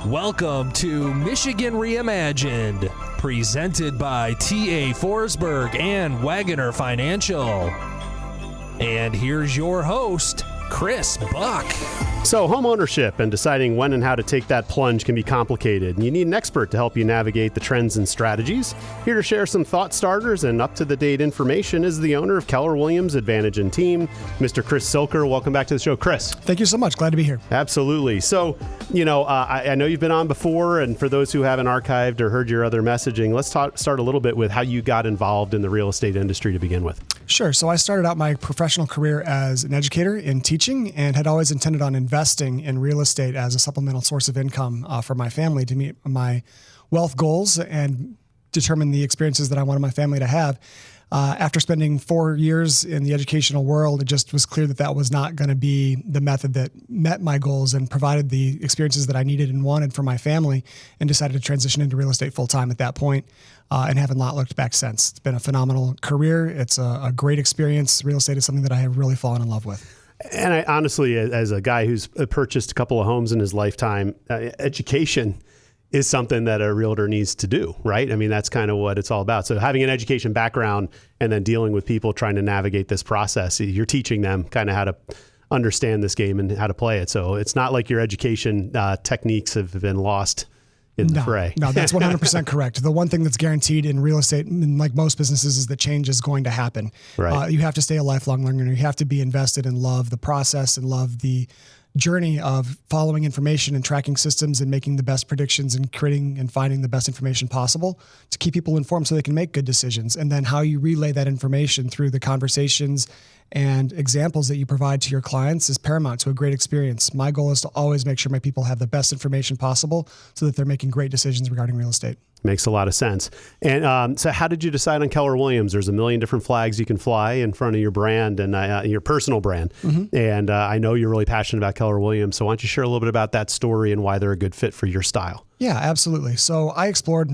Welcome to Michigan Reimagined, presented by T.A. Forsberg and Wagoner Financial. And here's your host, Chris Buck. So home ownership and deciding when and how to take that plunge can be complicated, and you need an expert to help you navigate the trends and strategies. Here to share some thought starters and up-to-the-date information is the owner of Keller Williams Advantage and Team, Mr. Chris Silker. Welcome back to the show, Chris. Thank you so much. Glad to be here. Absolutely. So, I know you've been on before, and for those who haven't archived or heard your other messaging, let's start a little bit with how you got involved in the real estate industry to begin with. Sure. So I started out my professional career as an educator in teaching and had always intended on investing in real estate as a supplemental source of income for my family to meet my wealth goals and determine the experiences that I wanted my family to have. After spending 4 years in the educational world, it just was clear that that was not going to be the method that met my goals and provided the experiences that I needed and wanted for my family, and decided to transition into real estate full time at that point, and haven't not looked back since. It's been a phenomenal career. It's a great experience. Real estate is something that I have really fallen in love with. And I honestly, as a guy who's purchased a couple of homes in his lifetime, education is something that a realtor needs to do, right? I mean, that's kind of what it's all about. So having an education background and then dealing with people trying to navigate this process, you're teaching them kind of how to understand this game and how to play it. So it's not like your education techniques have been lost in the fray. No, that's 100% correct. The one thing that's guaranteed in real estate, like most businesses, is that change is going to happen. Right. You have to stay a lifelong learner. You have to be invested and love the process and love the journey of following information and tracking systems and making the best predictions and creating and finding the best information possible to keep people informed so they can make good decisions. And then how you relay that information through the conversations and examples that you provide to your clients is paramount to a great experience. My goal is to always make sure my people have the best information possible so that they're making great decisions regarding real estate. Makes a lot of sense. And so how did you decide on Keller Williams? There's a million different flags you can fly in front of your brand and your personal brand. Mm-hmm. And I know you're really passionate about Keller Williams. So why don't you share a little bit about that story and why they're a good fit for your style? Yeah, absolutely. So I explored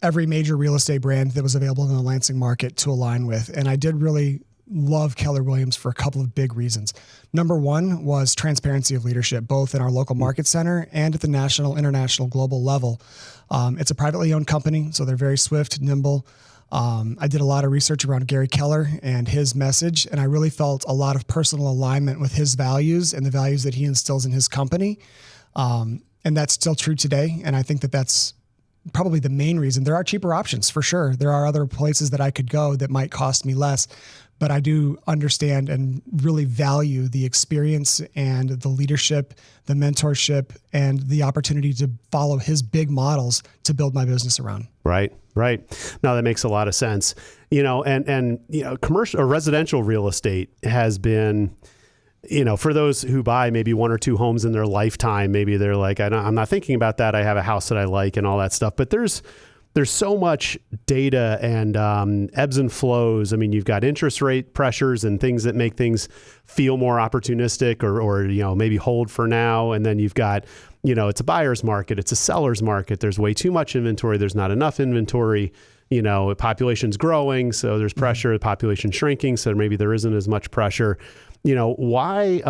every major real estate brand that was available in the Lansing market to align with. And I did really love Keller Williams for a couple of big reasons. Number one was transparency of leadership, both in our local market center and at the national, international, global level. It's a privately owned company, so they're very swift, nimble. I did a lot of research around Gary Keller and his message, and I really felt a lot of personal alignment with his values and the values that he instills in his company. And that's still true today. And I think that that's probably the main reason. There are cheaper options for sure. There are other places that I could go that might cost me less, but I do understand and really value the experience and the leadership, the mentorship, and the opportunity to follow his big models to build my business around. Right. No, that makes a lot of sense. And commercial or residential real estate has been, for those who buy maybe one or two homes in their lifetime, maybe they're like, I'm not thinking about that. I have a house that I like and all that stuff. But there's so much data and ebbs and flows. I mean, you've got interest rate pressures and things that make things feel more opportunistic or maybe hold for now. And then you've got, it's a buyer's market. It's a seller's market. There's way too much inventory. There's not enough inventory. Population's growing, so there's pressure. Mm-hmm. The population's shrinking, so maybe there isn't as much pressure. Why,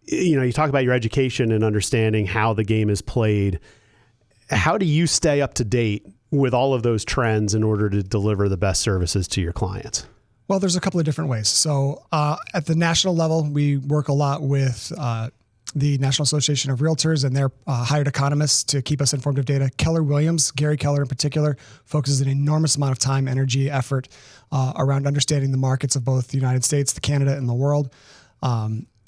you talk about your education and understanding how the game is played. How do you stay up to date with all of those trends in order to deliver the best services to your clients? Well, there's a couple of different ways. So at the national level, we work a lot with the National Association of Realtors and their hired economists to keep us informed of data. Keller Williams, Gary Keller in particular, focuses an enormous amount of time, energy, effort around understanding the markets of both the United States, Canada, and the world.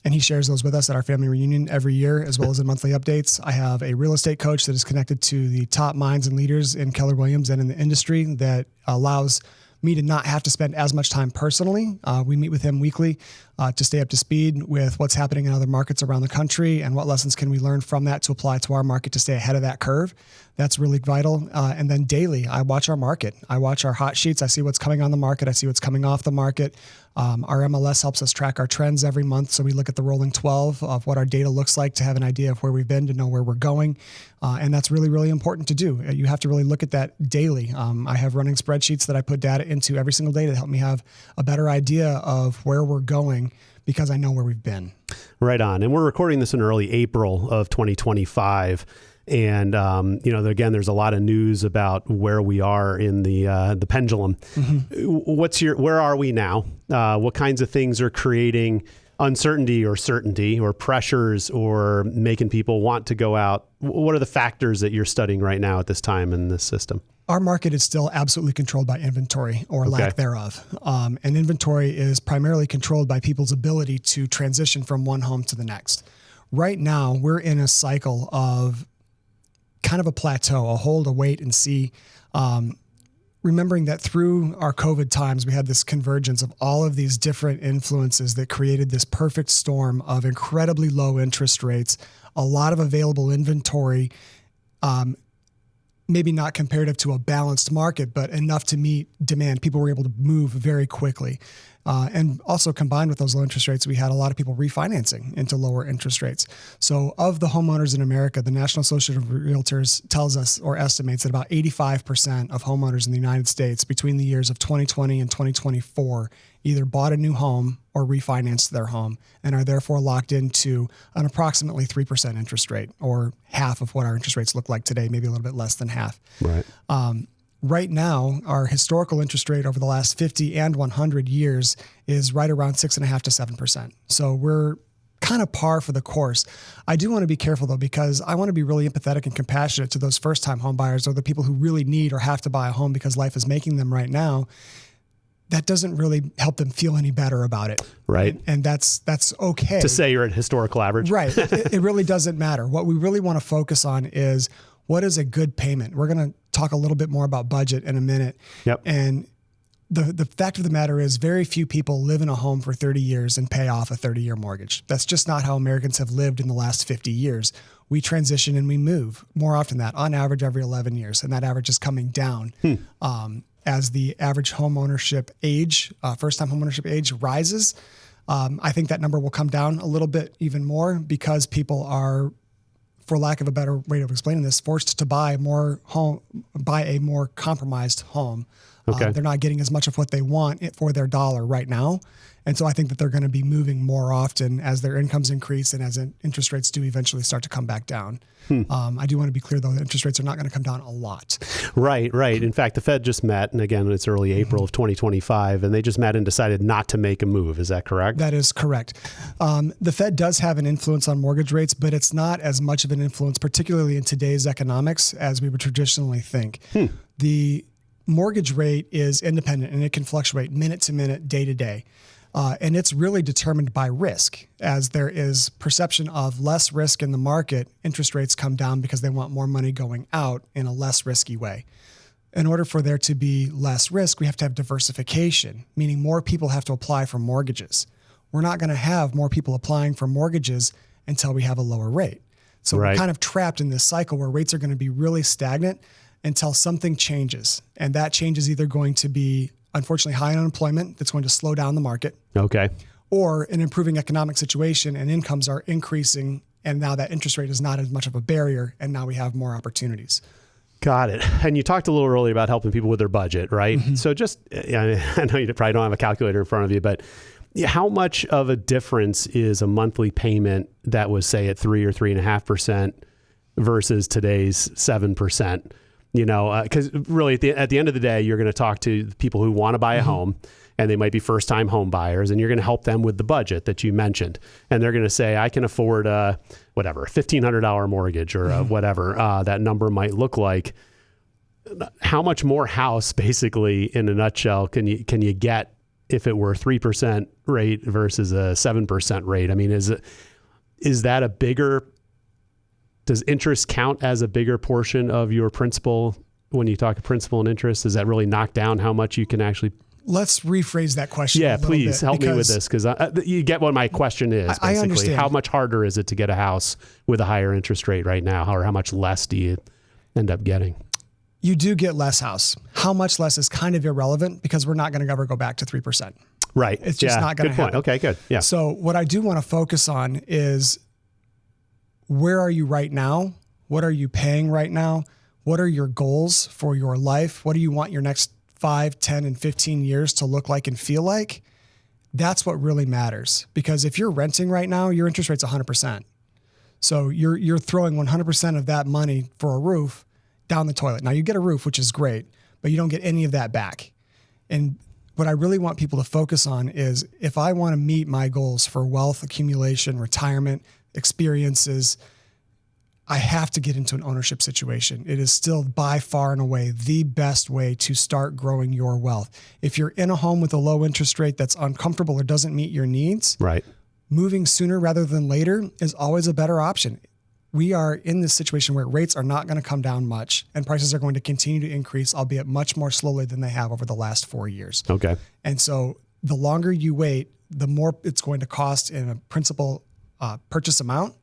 And he shares those with us at our family reunion every year, as well as in monthly updates. I have a real estate coach that is connected to the top minds and leaders in Keller Williams and in the industry that allows me to not have to spend as much time personally. We meet with him weekly to stay up to speed with what's happening in other markets around the country and what lessons can we learn from that to apply to our market to stay ahead of that curve. That's really vital. And then daily, I watch our market. I watch our hot sheets. I see what's coming on the market. I see what's coming off the market. Our MLS helps us track our trends every month. So we look at the rolling 12 of what our data looks like to have an idea of where we've been, to know where we're going. And that's really, really important to do. You have to really look at that daily. I have running spreadsheets that I put data into every single day to help me have a better idea of where we're going because I know where we've been. Right on. And we're recording this in early April of 2025. And, again, there's a lot of news about where we are in the pendulum. Where are we now? What kinds of things are creating uncertainty or certainty or pressures or making people want to go out? What are the factors that you're studying right now at this time in this system? Our market is still absolutely controlled by inventory or lack thereof. And inventory is primarily controlled by people's ability to transition from one home to the next. Right now, we're in a cycle of kind of a plateau, a hold, a wait and see. Remembering that through our COVID times, we had this convergence of all of these different influences that created this perfect storm of incredibly low interest rates, a lot of available inventory, maybe not comparative to a balanced market, but enough to meet demand. People were able to move very quickly. And also combined with those low interest rates, we had a lot of people refinancing into lower interest rates. So of the homeowners in America, the National Association of Realtors tells us or estimates that about 85% of homeowners in the United States between the years of 2020 and 2024 either bought a new home or refinanced their home and are therefore locked into an approximately 3% interest rate, or half of what our interest rates look like today, maybe a little bit less than half. Right. Right now, our historical interest rate over the last 50 and 100 years is right around 6.5% to 7%. So we're kind of par for the course. I do want to be careful though, because I want to be really empathetic and compassionate to those first-time home buyers or the people who really need or have to buy a home because life is making them right now. That doesn't really help them feel any better about it. Right. And that's okay. To say you're at historical average. Right. It really doesn't matter. What we really want to focus on is what is a good payment. We're going to talk a little bit more about budget in a minute. Yep. And the fact of the matter is very few people live in a home for 30 years and pay off a 30-year mortgage. That's just not how Americans have lived in the last 50 years. We transition and we move more often than that, on average every 11 years. And that average is coming down as the average home ownership age, first-time home ownership age rises. I think that number will come down a little bit even more because people are, for lack of a better way of explaining this, forced to buy a more compromised home. Okay. They're not getting as much of what they want for their dollar right now. And so I think that they're going to be moving more often as their incomes increase and as interest rates do eventually start to come back down. I do want to be clear, though, that interest rates are not going to come down a lot. Right. In fact, the Fed just met, and again, it's early April of 2025, and they just met and decided not to make a move. Is that correct? That is correct. The Fed does have an influence on mortgage rates, but it's not as much of an influence, particularly in today's economics, as we would traditionally think. The mortgage rate is independent, and it can fluctuate minute to minute, day to day. And it's really determined by risk. As there is perception of less risk in the market, interest rates come down because they want more money going out in a less risky way. In order for there to be less risk, we have to have diversification, meaning more people have to apply for mortgages. We're not going to have more people applying for mortgages until we have a lower rate. So we're kind of trapped in this cycle where rates are going to be really stagnant until something changes. And that change is either going to be, unfortunately, high unemployment that's going to slow down the market. Okay. Or an improving economic situation and incomes are increasing, and now that interest rate is not as much of a barrier, and now we have more opportunities. Got it. And you talked a little earlier about helping people with their budget, right? So just, I know you probably don't have a calculator in front of you, but how much of a difference is a monthly payment that was, say, at 3 or 3.5% versus today's 7%? Because really at the end of the day, you're going to talk to people who want to buy a home, and they might be first-time home buyers, and you're going to help them with the budget that you mentioned. And they're going to say, I can afford a $1,500 mortgage or whatever that number might look like. How much more house, basically, in a nutshell, can you get if it were a 3% rate versus a 7% rate? I mean, is that a bigger... Does interest count as a bigger portion of your principal when you talk principal and interest? Does that really knock down how much you can actually... Let's rephrase that question. Yeah, please help me with this, because you get what my question is. Basically. I understand. How much harder is it to get a house with a higher interest rate right now? Or how much less do you end up getting? You do get less house. How much less is kind of irrelevant because we're not going to ever go back to 3%. Right. It's just not going to happen. Good point. Okay, good. Yeah. So what I do want to focus on is, where are you right now? What are you paying right now? What are your goals for your life? What do you want your next 5, 10, and 15 years to look like and feel like? That's what really matters, because if you're renting right now, your interest rate's 100%. So you're throwing 100% of that money for a roof down the toilet. Now you get a roof, which is great, but you don't get any of that back. And what I really want people to focus on is, if I want to meet my goals for wealth accumulation, retirement, experiences, I have to get into an ownership situation. It is still by far and away the best way to start growing your wealth. If you're in a home with a low interest rate that's uncomfortable or doesn't meet your needs, right, moving sooner rather than later is always a better option. We are in this situation where rates are not going to come down much, and prices are going to continue to increase, albeit much more slowly than they have over the last 4 years. Okay. And so the longer you wait, the more it's going to cost in a principal purchase amount,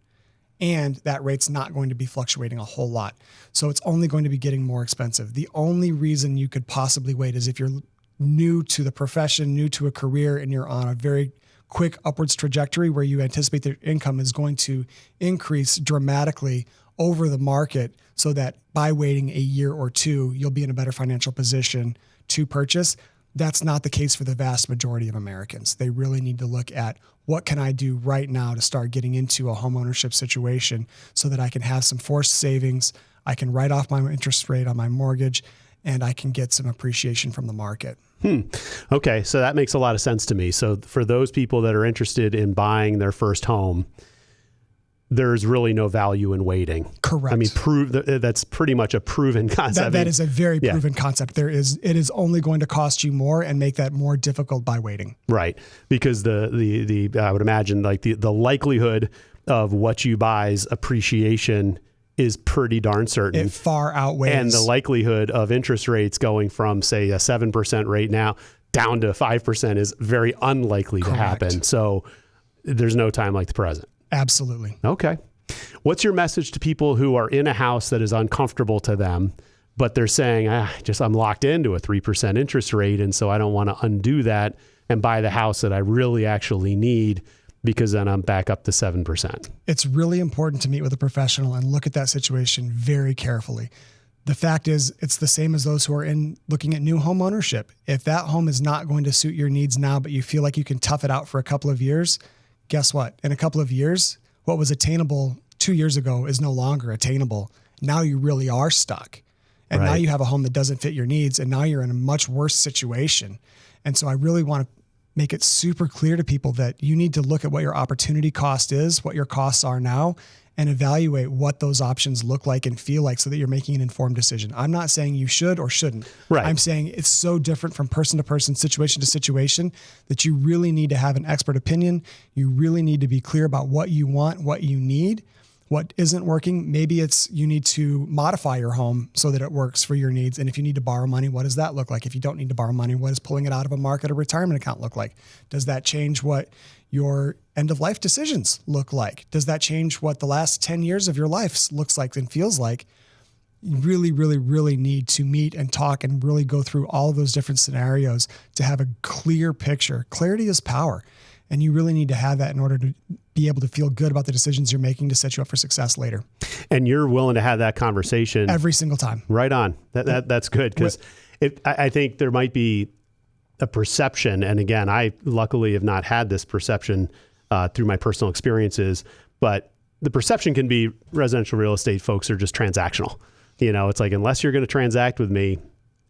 and that rate's not going to be fluctuating a whole lot. So it's only going to be getting more expensive. The only reason you could possibly wait is if you're new to the profession, new to a career, and you're on a very quick upwards trajectory where you anticipate that your income is going to increase dramatically over the market, so that by waiting a year or two, you'll be in a better financial position to purchase. That's not the case for the vast majority of Americans. They really need to look at, what can I do right now to start getting into a home ownership situation so that I can have some forced savings, I can write off my interest rate on my mortgage, and I can get some appreciation from the market. Okay, so that makes a lot of sense to me. So for those people that are interested in buying their first home, there's really no value in waiting. Correct. I mean, that's pretty much a proven concept. That is a very proven concept. It is only going to cost you more and make that more difficult by waiting. Right. Because the I would imagine, like, the likelihood of what you buy's appreciation is pretty darn certain. It far outweighs. And the likelihood of interest rates going from, say, a 7% rate now down to 5% is very unlikely to happen. So there's no time like the present. Absolutely. Okay. What's your message to people who are in a house that is uncomfortable to them, but they're saying, I'm locked into a 3% interest rate, and so I don't want to undo that and buy the house that I really actually need, because then I'm back up to 7%. It's really important to meet with a professional and look at that situation very carefully. The fact is, it's the same as those who are looking at new home ownership. If that home is not going to suit your needs now, but you feel like you can tough it out for a couple of years, guess what? In a couple of years, what was attainable 2 years ago is no longer attainable. Now you really are stuck. And now you have a home that doesn't fit your needs, and now you're in a much worse situation. And so I really want to make it super clear to people that you need to look at what your opportunity cost is, what your costs are now, and evaluate what those options look like and feel like, so that you're making an informed decision. I'm not saying you should or shouldn't. Right. I'm saying it's so different from person to person, situation to situation, that you really need to have an expert opinion. You really need to be clear about what you want, what you need, what isn't working. Maybe it's you need to modify your home so that it works for your needs. And if you need to borrow money, what does that look like? If you don't need to borrow money, what does pulling it out of a market or retirement account look like? Does that change what your end of life decisions look like? Does that change what the last 10 years of your life looks like and feels like? You really, really, really need to meet and talk and really go through all of those different scenarios to have a clear picture. Clarity is power. And you really need to have that in order to be able to feel good about the decisions you're making to set you up for success later. And you're willing to have that conversation every single time. Right on. That's good, because I think there might be a perception. And again, I luckily have not had this perception through my personal experiences, but the perception can be residential real estate folks are just transactional. You know, it's like, unless you're going to transact with me,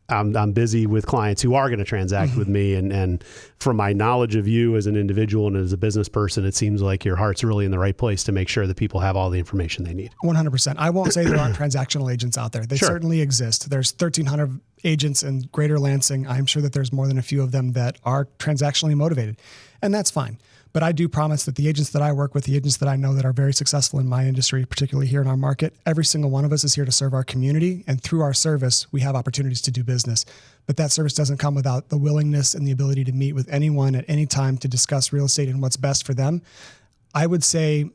I'm busy with clients who are going to transact with me. And from my knowledge of you as an individual and as a business person, it seems like your heart's really in the right place to make sure that people have all the information they need. 100%. I won't say there aren't transactional agents out there. They certainly exist. There's 1,300 agents in Greater Lansing. I'm sure that there's more than a few of them that are transactionally motivated, and that's fine. But I do promise that the agents that I work with, the agents that I know that are very successful in my industry, particularly here in our market, every single one of us is here to serve our community. And through our service, we have opportunities to do business. But that service doesn't come without the willingness and the ability to meet with anyone at any time to discuss real estate and what's best for them. I would say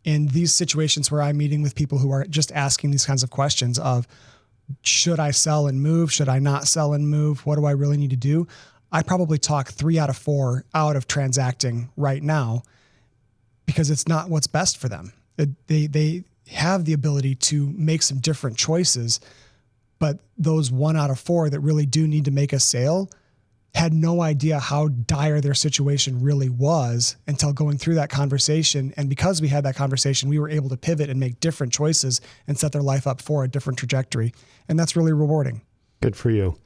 in these situations where I'm meeting with people who are just asking these kinds of questions of, should I sell and move? Should I not sell and move? What do I really need to do? I probably talk 3 out of 4 out of transacting right now, because it's not what's best for them. They have the ability to make some different choices, but those 1 out of 4 that really do need to make a sale had no idea how dire their situation really was until going through that conversation. And because we had that conversation, we were able to pivot and make different choices and set their life up for a different trajectory. And that's really rewarding. Good for you.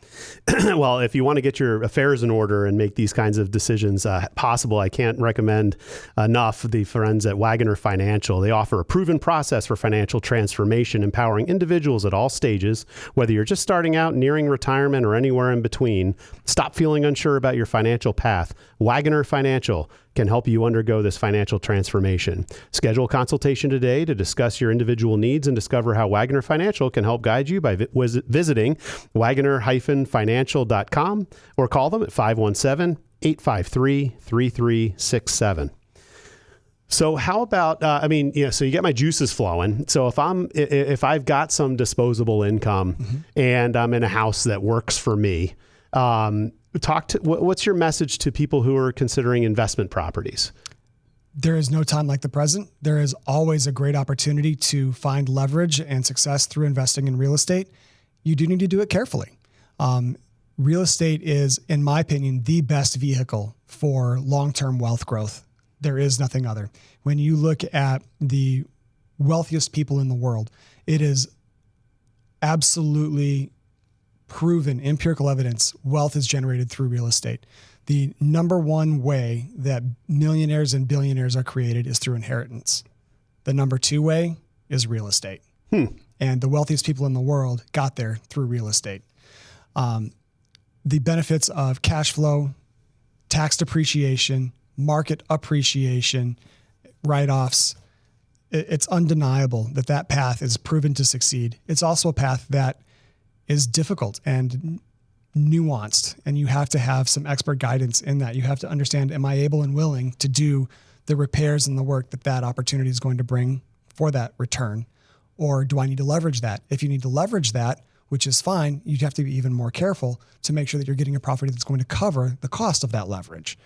Well, if you want to get your affairs in order and make these kinds of decisions possible, I can't recommend enough the friends at Wagoner Financial. They offer a proven process for financial transformation, empowering individuals at all stages, whether you're just starting out, nearing retirement, or anywhere in between. Stop feeling unsure about your financial path. Wagoner Financial can help you undergo this financial transformation. Schedule a consultation today to discuss your individual needs and discover how Wagoner Financial can help guide you by visiting Wagoner-financial.com or call them at 517-853-3367. So how about, so you get my juices flowing. So if I've got some disposable income and I'm in a house that works for me, what's your message to people who are considering investment properties? There is no time like the present. There is always a great opportunity to find leverage and success through investing in real estate. You do need to do it carefully. Real estate is, in my opinion, the best vehicle for long-term wealth growth. There is nothing other. When you look at the wealthiest people in the world, it is absolutely proven, empirical evidence, wealth is generated through real estate. The number one way that millionaires and billionaires are created is through inheritance. The number two way is real estate. And the wealthiest people in the world got there through real estate. The benefits of cash flow, tax depreciation, market appreciation, write-offs, it's undeniable that that path is proven to succeed. It's also a path that is difficult and nuanced, and you have to have some expert guidance in that. You have to understand, am I able and willing to do the repairs and the work that that opportunity is going to bring for that return? Or do I need to leverage that? If you need to leverage that, which is fine, you'd have to be even more careful to make sure that you're getting a property that's going to cover the cost of that leverage.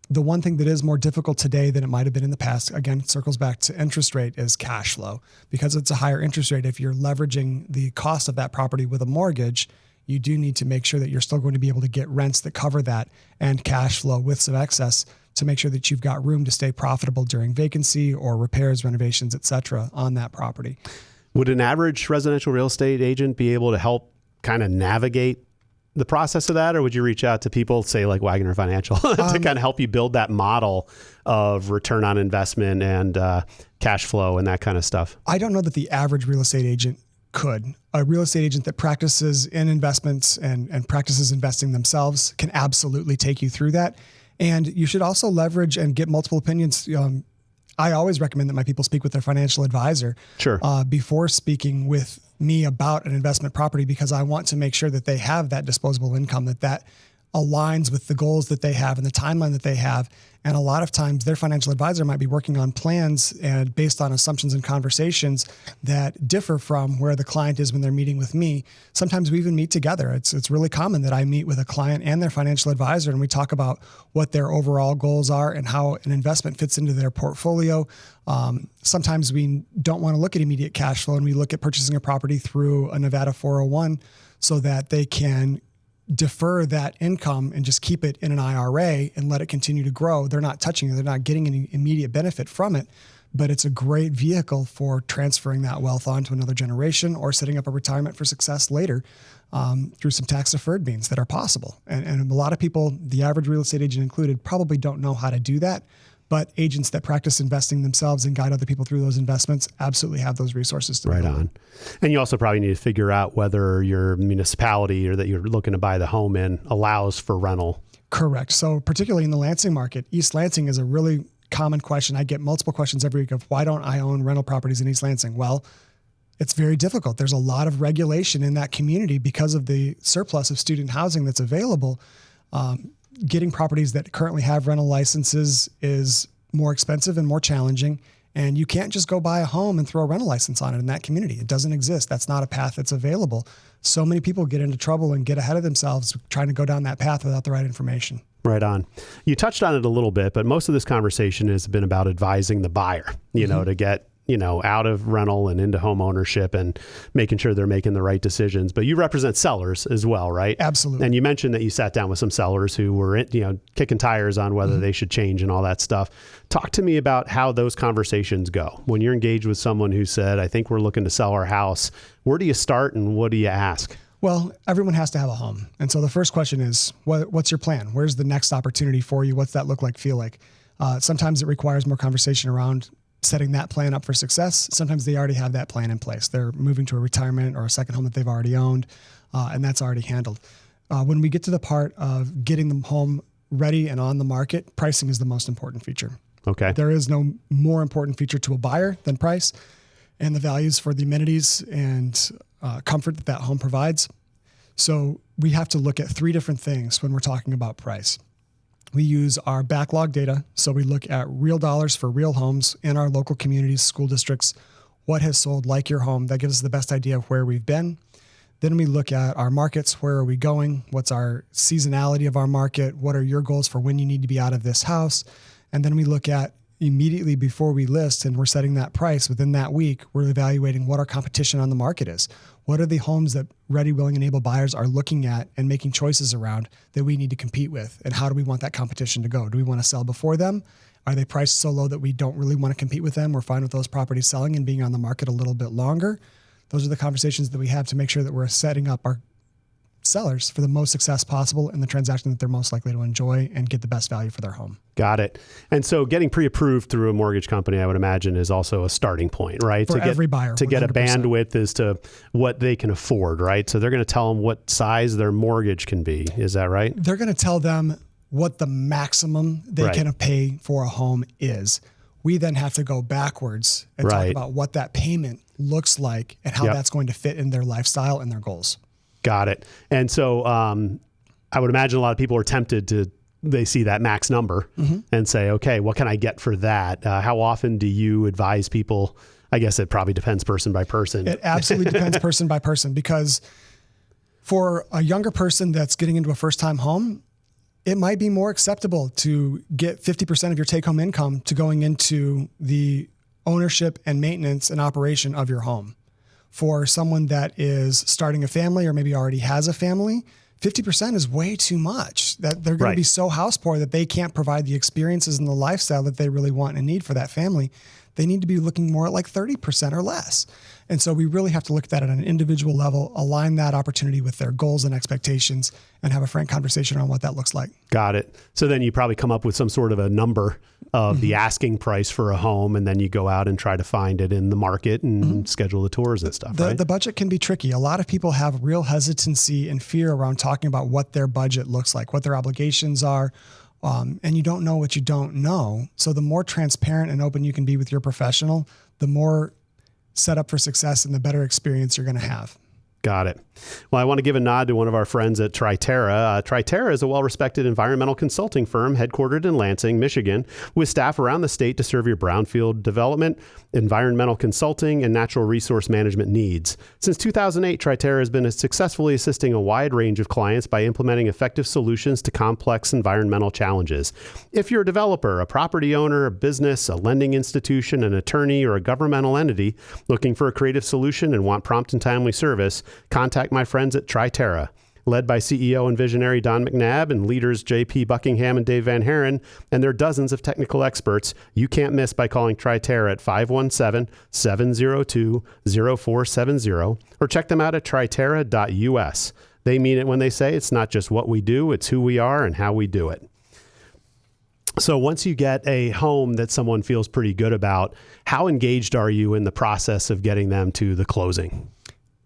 The one thing that is more difficult today than it might have been in the past, again, circles back to interest rate, is cash flow. Because it's a higher interest rate, if you're leveraging the cost of that property with a mortgage, you do need to make sure that you're still going to be able to get rents that cover that and cash flow with some excess to make sure that you've got room to stay profitable during vacancy or repairs, renovations, et cetera, on that property. Would an average residential real estate agent be able to help kind of navigate the process of that, or would you reach out to people, say like Wagoner Financial, to kind of help you build that model of return on investment and cash flow and that kind of stuff? I don't know that the average real estate agent could. A real estate agent that practices in investments and practices investing themselves can absolutely take you through that. And you should also leverage and get multiple opinions. I always recommend that my people speak with their financial advisor before speaking with me about an investment property, because I want to make sure that they have that disposable income, that aligns with the goals that they have and the timeline that they have. And a lot of times their financial advisor might be working on plans and based on assumptions and conversations that differ from where the client is when they're meeting with me. Sometimes we even meet together. It's really common that I meet with a client and their financial advisor, and we talk about what their overall goals are and how an investment fits into their portfolio. Sometimes we don't want to look at immediate cash flow, and we look at purchasing a property through a Nevada 401 so that they can defer that income and just keep it in an IRA and let it continue to grow. They're not touching it. They're not getting any immediate benefit from it, but it's a great vehicle for transferring that wealth on to another generation or setting up a retirement for success later through some tax deferred means that are possible. And a lot of people, the average real estate agent included, probably don't know how to do that. But agents that practice investing themselves and guide other people through those investments absolutely have those resources to right on. And you also probably need to figure out whether your municipality or that you're looking to buy the home in allows for rental. Correct. So particularly in the Lansing market, East Lansing is a really common question. I get multiple questions every week of why don't I own rental properties in East Lansing? Well, it's very difficult. There's a lot of regulation in that community because of the surplus of student housing that's available. Getting properties that currently have rental licenses is more expensive and more challenging. And you can't just go buy a home and throw a rental license on it in that community. It doesn't exist. That's not a path that's available. So many people get into trouble and get ahead of themselves trying to go down that path without the right information. Right on. You touched on it a little bit, but most of this conversation has been about advising the buyer, you know, to get out of rental and into home ownership and making sure they're making the right decisions. But you represent sellers as well, right? Absolutely. And you mentioned that you sat down with some sellers who were, kicking tires on whether they should change and all that stuff. Talk to me about how those conversations go. When you're engaged with someone who said, I think we're looking to sell our house, where do you start and what do you ask? Well, everyone has to have a home. And so the first question is, what's your plan? Where's the next opportunity for you? What's that look like, feel like? Sometimes it requires more conversation around setting that plan up for success. Sometimes they already have that plan in place. They're moving to a retirement or a second home that they've already owned, and that's already handled. When we get to the part of getting the home ready and on the market, pricing is the most important feature. Okay. There is no more important feature to a buyer than price and the values for the amenities and comfort that home provides. So we have to look at three different things when we're talking about price. We use our backlog data. So we look at real dollars for real homes in our local communities, school districts, what has sold like your home. That gives us the best idea of where we've been. Then we look at our markets. Where are we going? What's our seasonality of our market? What are your goals for when you need to be out of this house? And then we look at immediately before we list and we're setting that price within that week, we're evaluating what our competition on the market is. What are the homes that ready, willing, and able buyers are looking at and making choices around that we need to compete with? And how do we want that competition to go? Do we want to sell before them? Are they priced so low that we don't really want to compete with them? We're fine with those properties selling and being on the market a little bit longer. Those are the conversations that we have to make sure that we're setting up our sellers for the most success possible in the transaction that they're most likely to enjoy and get the best value for their home. Got it. And so getting pre-approved through a mortgage company, I would imagine, is also a starting point, right? For every buyer. To 100%. get a bandwidth as to what they can afford, right? So they're going to tell them what size their mortgage can be. Is that right? They're going to tell them what the maximum they can pay for a home is. We then have to go backwards and talk about what that payment looks like and how that's going to fit in their lifestyle and their goals. Got it. And so I would imagine a lot of people are tempted to, they see that max number and say, okay, what can I get for that? How often do you advise people? I guess it probably depends person by person. It absolutely depends person by person, because for a younger person that's getting into a first-time home, it might be more acceptable to get 50% of your take-home income to going into the ownership and maintenance and operation of your home. For someone that is starting a family or maybe already has a family, 50% is way too much. That they're going to be so house poor that they can't provide the experiences and the lifestyle that they really want and need for that family. They need to be looking more at like 30% or less. And so we really have to look at that at an individual level, align that opportunity with their goals and expectations, and have a frank conversation on what that looks like. Got it. So then you probably come up with some sort of a number of the asking price for a home, and then you go out and try to find it in the market and schedule the tours and stuff, right? The budget can be tricky. A lot of people have real hesitancy and fear around talking about what their budget looks like, what their obligations are. And you don't know what you don't know. So the more transparent and open you can be with your professional, the more set up for success and the better experience you're going to have. Got it. Well, I want to give a nod to one of our friends at Triterra. Triterra is a well-respected environmental consulting firm headquartered in Lansing, Michigan, with staff around the state to serve your brownfield development, environmental consulting, and natural resource management needs. Since 2008, Triterra has been successfully assisting a wide range of clients by implementing effective solutions to complex environmental challenges. If you're a developer, a property owner, a business, a lending institution, an attorney, or a governmental entity looking for a creative solution and want prompt and timely service, contact my friends at Triterra. Led by CEO and visionary Don McNabb and leaders JP Buckingham and Dave Van Haren and their dozens of technical experts, you can't miss by calling Triterra at 517-702-0470 or check them out at triterra.us. They mean it when they say it's not just what we do, it's who we are and how we do it. So once you get a home that someone feels pretty good about, how engaged are you in the process of getting them to the closing?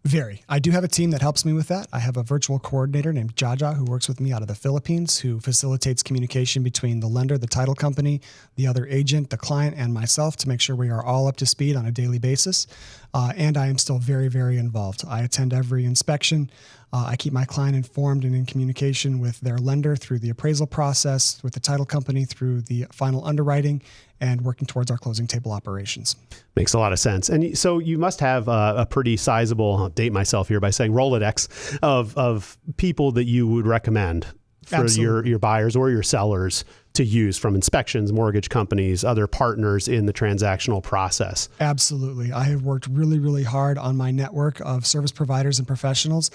Very. I do have a team that helps me with that. I have a virtual coordinator named Jaja who works with me out of the Philippines, who facilitates communication between the lender, the title company, the other agent, the client, and myself to make sure we are all up to speed on a daily basis. And I am still very, very involved. I attend every inspection. I keep my client informed and in communication with their lender through the appraisal process, with the title company through the final underwriting, and working towards our closing table operations. Makes a lot of sense. And so you must have a pretty sizable, I'll date myself here by saying Rolodex of people that you would recommend for your buyers or your sellers to use from inspections, mortgage companies, other partners in the transactional process? Absolutely. I have worked really, really hard on my network of service providers and professionals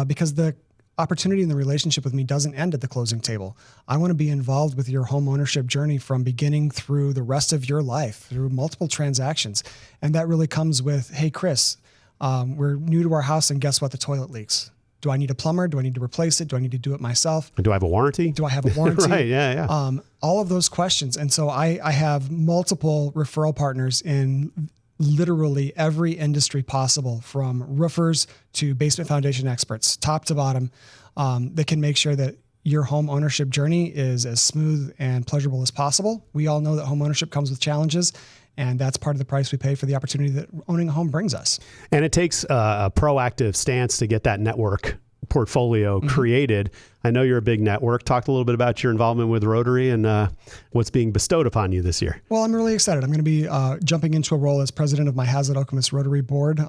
because the opportunity and the relationship with me doesn't end at the closing table. I want to be involved with your home ownership journey from beginning through the rest of your life, through multiple transactions. And that really comes with, hey, Chris, we're new to our house and guess what? The toilet leaks. Do I need a plumber? Do I need to replace it? Do I need to do it myself? Do I have a warranty? Do I have a warranty? Right, yeah. All of those questions. And so I have multiple referral partners in literally every industry possible, from roofers to basement foundation experts, top to bottom, that can make sure that your home ownership journey is as smooth and pleasurable as possible. We all know that home ownership comes with challenges, and that's part of the price we pay for the opportunity that owning a home brings us. And it takes a proactive stance to get that network portfolio created. I know you're a big network. Talk a little bit about your involvement with Rotary and what's being bestowed upon you this year. Well, I'm really excited. I'm going to be jumping into a role as president of my Hazlet Okemos Rotary Board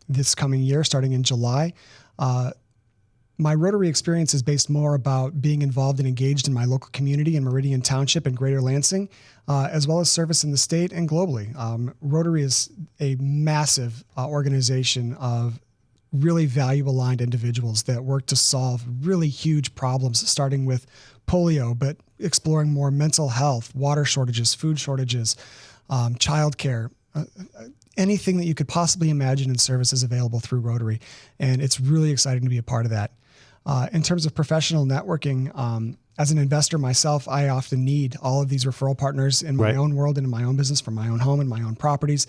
this coming year, starting in July. My Rotary experience is based more about being involved and engaged in my local community in Meridian Township and Greater Lansing, as well as service in the state and globally. Rotary is a massive organization of really value-aligned individuals that work to solve really huge problems, starting with polio, but exploring more mental health, water shortages, food shortages, childcare, anything that you could possibly imagine in services available through Rotary. And it's really exciting to be a part of that. In terms of professional networking, as an investor myself, I often need all of these referral partners in my own world and in my own business, for my own home and my own properties.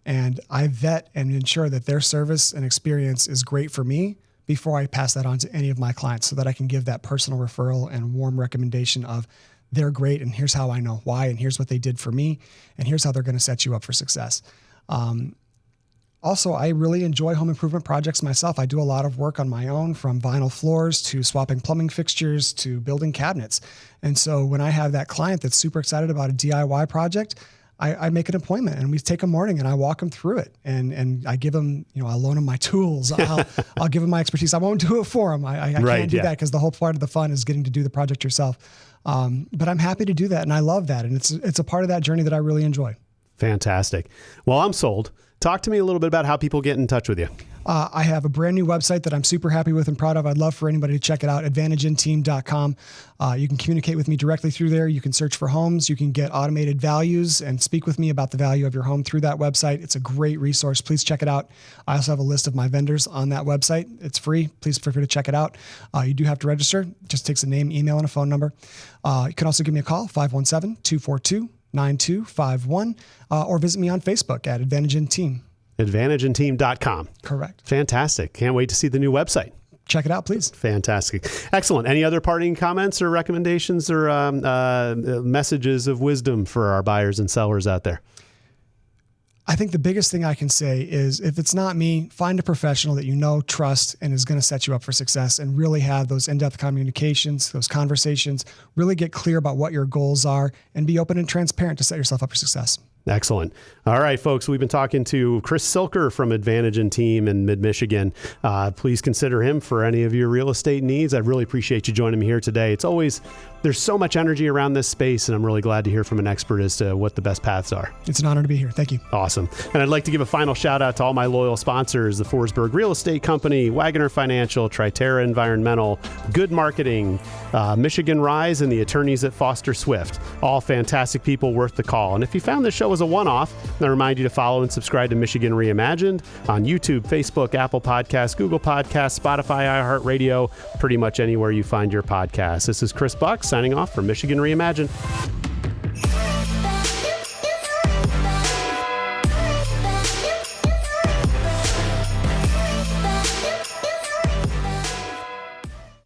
And I vet and ensure that their service and experience is great for me before I pass that on to any of my clients, so that I can give that personal referral and warm recommendation of they're great and here's how I know why and here's what they did for me and here's how they're going to set you up for success. Also, I really enjoy home improvement projects myself. I do a lot of work on my own, from vinyl floors to swapping plumbing fixtures to building cabinets. And so when I have that client that's super excited about a DIY project, I make an appointment and we take a morning and I walk them through it. And I give them, I'll loan them my tools. I'll give them my expertise. I won't do it for them. I can't do that, because the whole part of the fun is getting to do the project yourself. But I'm happy to do that. And I love that. And it's a part of that journey that I really enjoy. Fantastic. Well, I'm sold. Talk to me a little bit about how people get in touch with you. I have a brand new website that I'm super happy with and proud of. I'd love for anybody to check it out, advantageinteam.com. You can communicate with me directly through there. You can search for homes. You can get automated values and speak with me about the value of your home through that website. It's a great resource. Please check it out. I also have a list of my vendors on that website. It's free. Please feel free to check it out. You do have to register. It just takes a name, email, and a phone number. You can also give me a call, 517-242-9251, or visit me on Facebook at Advantage in Team. AdvantageInTeam.com. Correct. Fantastic. Can't wait to see the new website. Check it out, please. Fantastic. Excellent. Any other parting comments or recommendations or messages of wisdom for our buyers and sellers out there? I think the biggest thing I can say is, if it's not me, find a professional that you know, trust, and is going to set you up for success, and really have those in-depth communications, those conversations, really get clear about what your goals are, and be open and transparent to set yourself up for success. Excellent. All right, folks, we've been talking to Chris Silker from Advantage in Team in Mid-Michigan. Please consider him for any of your real estate needs. I really appreciate you joining me here today. There's so much energy around this space, and I'm really glad to hear from an expert as to what the best paths are. It's an honor to be here. Thank you. Awesome. And I'd like to give a final shout out to all my loyal sponsors: the Forsberg Real Estate Company, Wagoner Financial, Triterra Environmental, Good Marketing, Michigan Rise, and the attorneys at Foster Swift. All fantastic people worth the call. And if you found this show as a one-off, I remind you to follow and subscribe to Michigan Reimagined on YouTube, Facebook, Apple Podcasts, Google Podcasts, Spotify, iHeartRadio, pretty much anywhere you find your podcasts. This is Chris Buck signing off from Michigan Reimagined.